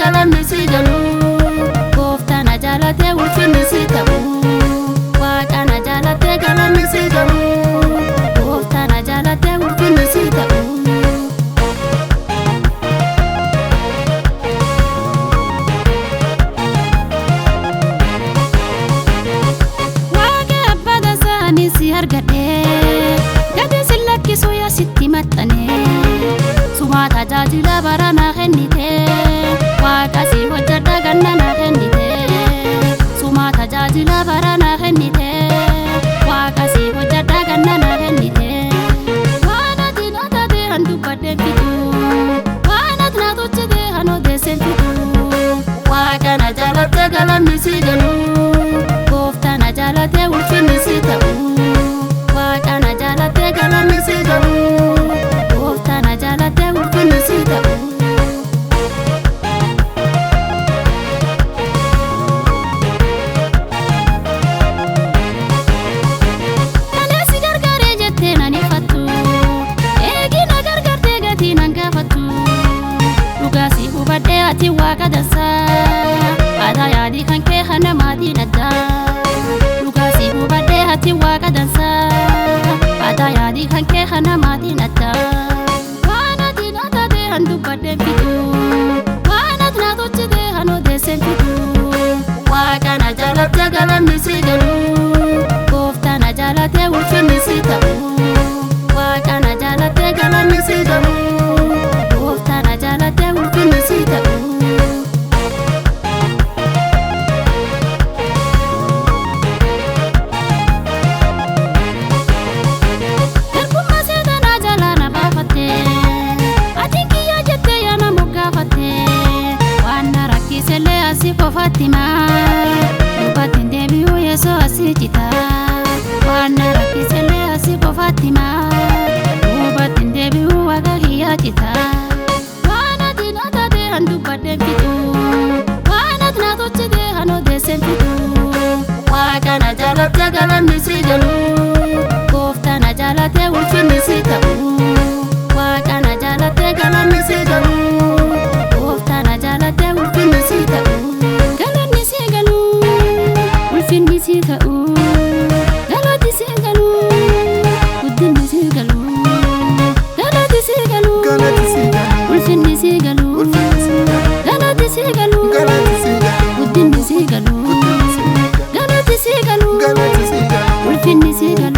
galanni si galu gooftaan na jaalate ulfinni si ta'u Waaqa na jaalate galanni si galu gooftaan na jaalate ulfinni si ta'u Waaqa abbaa dansaani si argadhe gadi si lakkisu yaa sitti maxxane Suma tajaajila bara na kennite Waaqa si hojjedha ganna na kennite Suma tajaajila bara na kennite Waaqa si hojjedha ganna na kennite Waan ati na taate han dubbadheen fitu Waan ati na tolchite han odeesseen fitu Waaqa na jaalatte galanni si galu Gooftaa na jaalate ulfinni si ta'u Waaqa na jaalatte galanni si galu Gooftaa na jaalate ulfinni si ta'u Kalee si gargaaree jettee nan ifattu Eegi na gargaartee gatii nan gaafattu Dhugaa si hubadhee ati Waaqa dansaa Aadaa yaadii kan kee hana maatiin addaa Dhugaa si hubadhee ati Waaqa dansaa Aadaa yaadii kan kee hana maatiin addaa Waan ati na taate han dubbadheen fitu Waan ati na tolchite han odeesseen fitu Waaqa na jaalatte galanni si galu Gooftaa na jaalate ulfinni si ta'u Waaqa na jaalate galanni si galu Gooftaa na jaalate ulfinni si ta'u Fatima Lubatin debiu yeso asijita Wana rakisele asiko Fatima Lubatin debiu waga hiya jita Wana dinata de handu badden fitu Wana dinato chide hano desen fitu Waga na jalatte galanni si galu Gooftaa na jaalate ulfinni si ta'u Waga na jaalate galanni si galu Gooftaa na jaalate ulfinni si ta'u Ulfinni si ta'u galati si galu guddinni si galu galati si galu ulfinni si galu galati si galu guddinni si galu galati si galu ulfinni si galu